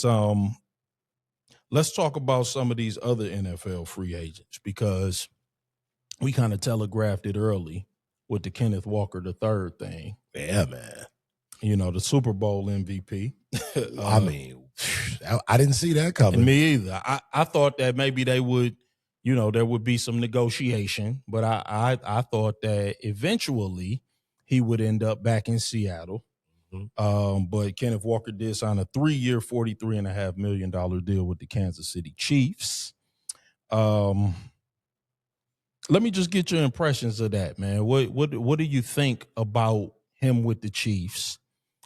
But let's talk about some of these other NFL free agents because we kind of telegraphed it early with the Kenneth Walker III thing. Yeah, man. You know, the Super Bowl MVP. I mean, I didn't see that coming. Me either. I thought that maybe they would, you know, there would be some negotiation, but I thought that eventually he would end up back in Seattle. Mm-hmm. But Kenneth Walker did sign a 3-year, $43.5 million deal with the Kansas City Chiefs. Let me just get your impressions of that, man. What do you think about him with the Chiefs?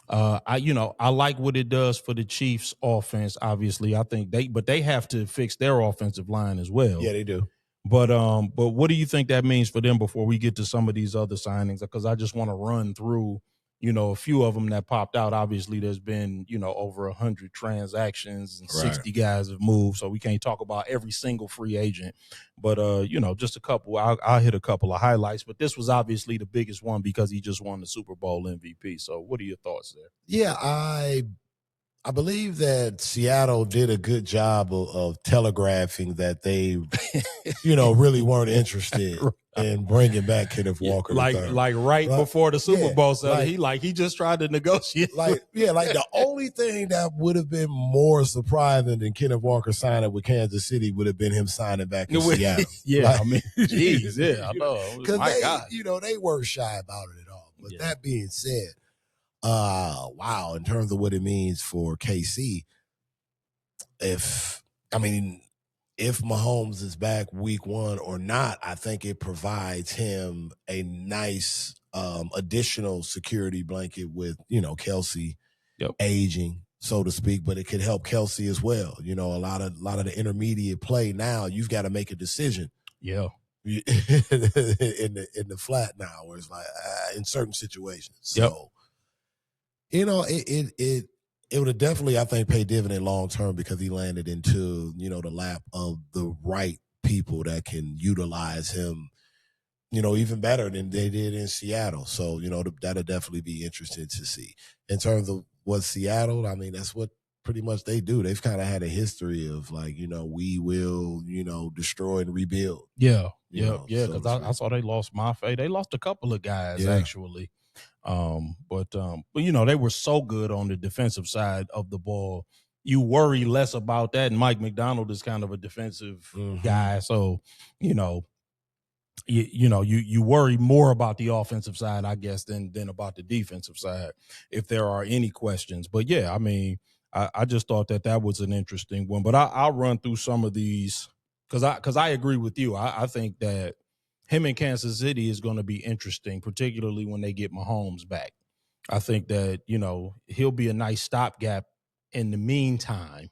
I like what it does for the Chiefs offense. Obviously, I think they have to fix their offensive line as well. Yeah, they do. But what do you think that means for them before we get to some of these other signings? Because I just want to run through, you know, a few of them that popped out. Obviously, there's been, you know, over 100 transactions and 60 guys have moved. So we can't talk about every single free agent. But, you know, just a couple. I'll hit a couple of highlights. But this was obviously the biggest one because he just won the Super Bowl MVP. So what are your thoughts there? Yeah, I believe that Seattle did a good job of telegraphing that they, you know, really weren't interested in bringing back Kenneth Walker. Like before the Super Bowl, so he just tried to negotiate. Like the only thing that would have been more surprising than Kenneth Walker signing with Kansas City would have been him signing back in Seattle. Yeah, I mean, geez, yeah, I know. Because they weren't shy about it at all. But that being said, wow, in terms of what it means for KC, if Mahomes is back week 1 or not, I think it provides him a nice additional security blanket with, you know, Kelsey aging, so to speak, but it could help Kelsey as well. You know, a lot of the intermediate play now, you've got to make a decision. Yeah. in the flat now, where it's like in certain situations. So you know, it would have definitely, I think, paid dividend long term because he landed into, you know, the lap of the right people that can utilize him, you know, even better than they did in Seattle. So, you know, that'll definitely be interesting to see. In terms of what Seattle, I mean, that's what pretty much they do. They've kind of had a history of like, you know, we will, you know, destroy and rebuild. Yeah, because I saw they lost Mafe. They lost a couple of guys actually. But you know, they were so good on the defensive side of the ball. You worry less about that. And Mike McDonald is kind of a defensive guy. So, you know, you worry more about the offensive side, I guess, than about the defensive side, if there are any questions. But yeah, I mean, I just thought that was an interesting one. But I'll run through some of these because I agree with you. I think that him in Kansas City is going to be interesting, particularly when they get Mahomes back. I think that, you know, he'll be a nice stopgap in the meantime.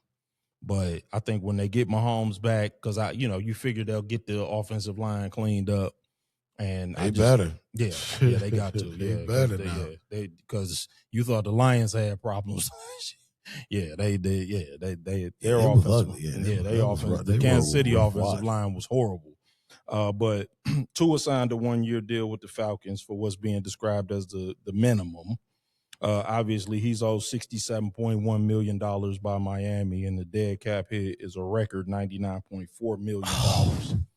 But I think when they get Mahomes back, because you figure they'll get the offensive line cleaned up, and they better, they got to, they better now, because you thought the Lions had problems. Their offense, the Kansas City offensive line was horrible. But Tua signed a 1-year deal with the Falcons for what's being described as the minimum. Obviously, he's owed $67.1 million by Miami, and the dead cap hit is a record $99.4 million.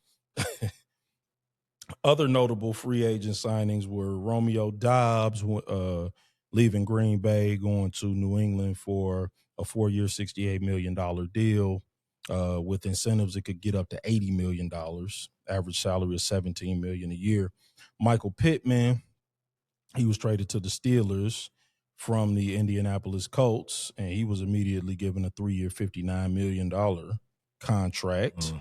Other notable free agent signings were Romeo Doubs leaving Green Bay, going to New England for a 4-year, $68 million deal. With incentives, it could get up to $80 million. Average salary is $17 million a year. Michael Pittman, he was traded to the Steelers from the Indianapolis Colts, and he was immediately given a 3-year, $59 million contract.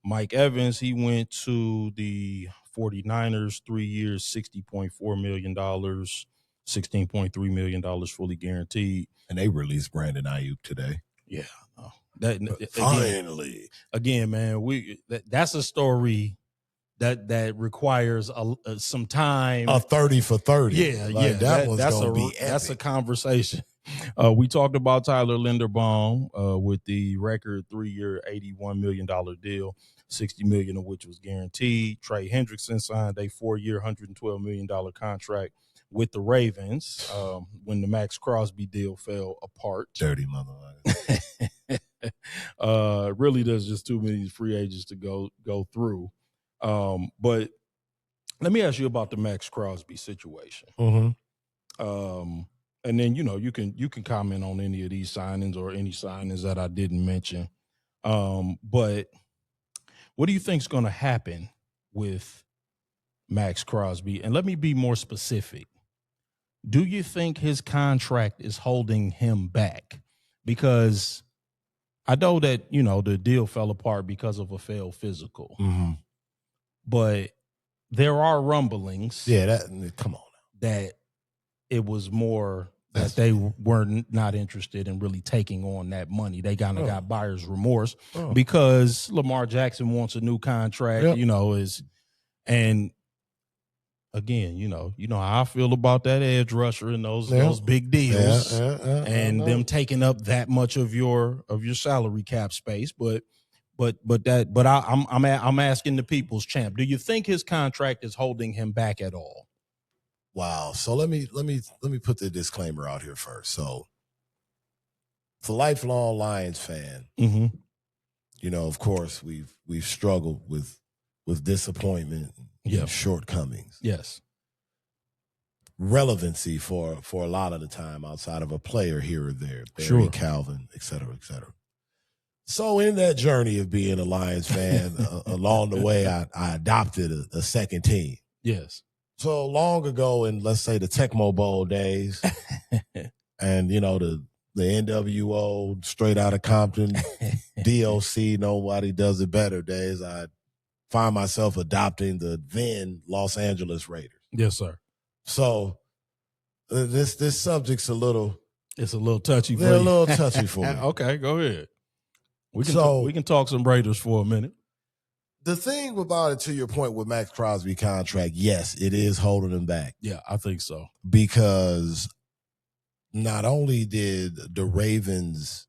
Mike Evans, he went to the 49ers, 3 years, $60.4 million, $16.3 million fully guaranteed. And they released Brandon Ayuk today. Yeah. Finally, again, man, that's a story that requires some time. A 30 for 30. Yeah, that's gonna be epic. That's a conversation. We talked about Tyler Linderbaum with the record 3-year, $81 million deal, $60 million of which was guaranteed. Trey Hendrickson signed a 4-year, $112 million contract with the Ravens when the Maxx Crosby deal fell apart. Dirty motherfucker. Really, there's just too many free agents to go through. But let me ask you about the Maxx Crosby situation. And then you can comment on any of these signings or any signings that I didn't mention. But what do you think is going to happen with Maxx Crosby? And let me be more specific. Do you think his contract is holding him back? Because I know that, the deal fell apart because of a failed physical. But there are rumblings. Yeah, come on. That it was more that they were not interested in really taking on that money. They kind of got buyer's remorse because Lamar Jackson wants a new contract, and again, you know how I feel about that edge rusher and those big deals and them taking up that much of your salary cap space. But I'm asking the people's champ, do you think his contract is holding him back at all? Wow. So let me put the disclaimer out here first. So for lifelong Lions fan, of course we've struggled with disappointment and shortcomings. Yes. Relevancy for a lot of the time outside of a player here or there, Barry, Calvin, et cetera, et cetera. So in that journey of being a Lions fan, along the way, I adopted a second team. Yes. So long ago in, let's say, the Tecmo Bowl days and, the NWO, straight out of Compton, DOC, nobody does it better days, I find myself adopting the then Los Angeles Raiders. Yes, sir. So this subject's a little touchy for you. A little touchy for me. Okay, go ahead. We can talk some Raiders for a minute. The thing about it, to your point with Maxx Crosby contract, yes, it is holding him back. Yeah, I think so. Because not only did the Ravens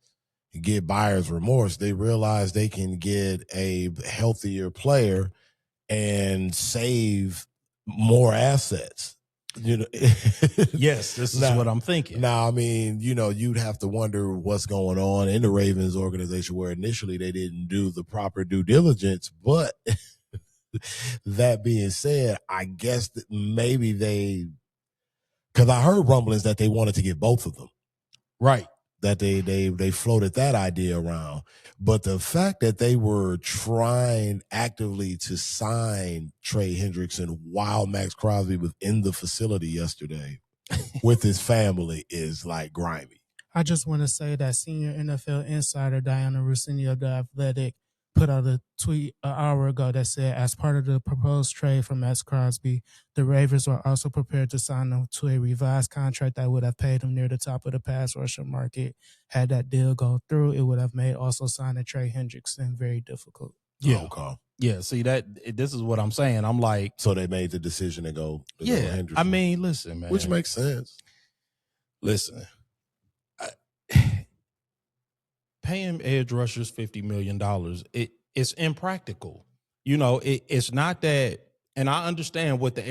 get buyer's remorse, they realized they can get a healthier player and save more assets. Yes, this is what I'm thinking. Now, I mean, you'd have to wonder what's going on in the Ravens organization where initially they didn't do the proper due diligence. But that being said, I guess that maybe because I heard rumblings that they wanted to get both of them. Right. That they floated that idea around. But the fact that they were trying actively to sign Trey Hendrickson while Maxx Crosby was in the facility yesterday with his family is like grimy. I just want to say that senior NFL insider Diana Russini of The Athletic put out a tweet an hour ago that said, as part of the proposed trade for Maxx Crosby, the Ravens were also prepared to sign him to a revised contract that would have paid him near the top of the pass rusher market. Had that deal go through, it would have made also signing Trey Hendrickson very difficult. Yeah. Okay. Yeah, see, this is what I'm saying. I'm like... So they made the decision to go Hendrickson. I mean, listen, man. Which makes sense. Listen. Paying edge rushers $50 million, it's impractical. It's not that, and I understand what the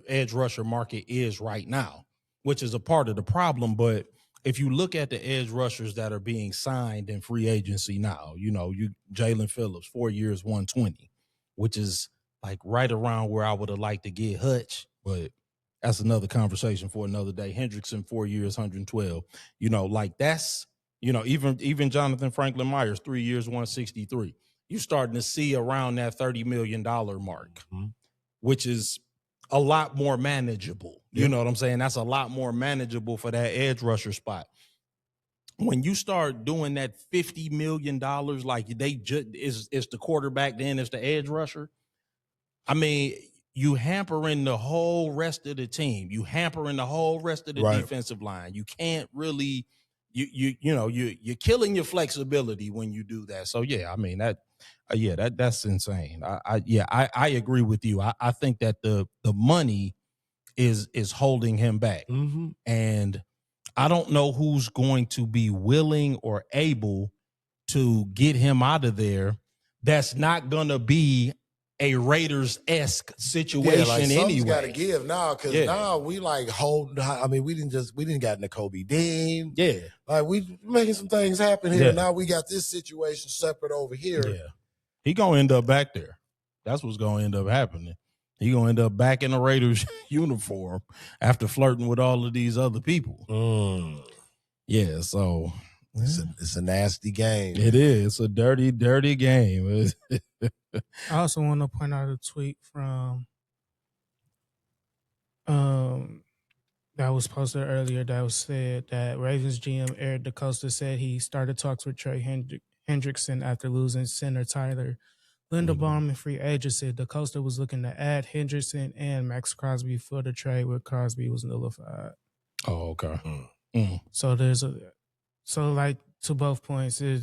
edge rusher market is right now, which is a part of the problem. But if you look at the edge rushers that are being signed in free agency now, Jalen Phillips, 4 years, 120, which is like right around where I would have liked to get Hutch, but that's another conversation for another day. Hendrickson, 4 years, 112. Like that's. Even Jonathan Franklin Myers, 3 years, 163. You're starting to see around that $30 million mark, which is a lot more manageable. You know what I'm saying? That's a lot more manageable for that edge rusher spot. When you start doing that $50 million, like it's the quarterback, then it's the edge rusher. I mean, you hampering the whole rest of the team. You hampering the whole rest of the defensive line. You can't really... You're killing your flexibility when you do that. So yeah, I mean that's insane. I agree with you. I think that the money is holding him back, and I don't know who's going to be willing or able to get him out of there. That's not gonna be a Raiders-esque situation something's anyway. Got to give now because now we like hold. I mean, we didn't got Nakobe Dean. Yeah, like we making some things happen here. Now we got this situation separate over here. Yeah, he gonna end up back there. That's what's gonna end up happening. He gonna end up back in the Raiders uniform after flirting with all of these other people. Yeah, so it's a nasty game. It is. It's a dirty, dirty game. I also want to point out a tweet from that was posted earlier that was said that Ravens GM Eric DeCosta said he started talks with Trey Hendrickson after losing center Tyler Linderbaum in free agency. DeCosta was looking to add Hendrickson and Maxx Crosby for the trade, where Crosby was nullified. Oh, okay. So like to both points, it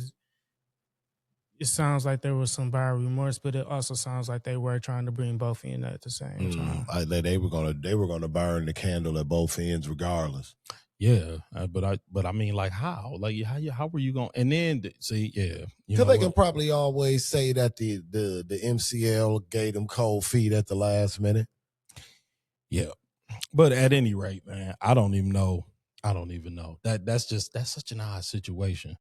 sounds like there was some buyer remorse, but it also sounds like they were trying to bring both in at the same time. They were gonna burn the candle at both ends regardless. Yeah, but I mean, like how? Like how were you going? And then see, because they can probably always say that the MCL gave them cold feet at the last minute. Yeah, but at any rate, man, I don't even know. That's such an odd situation.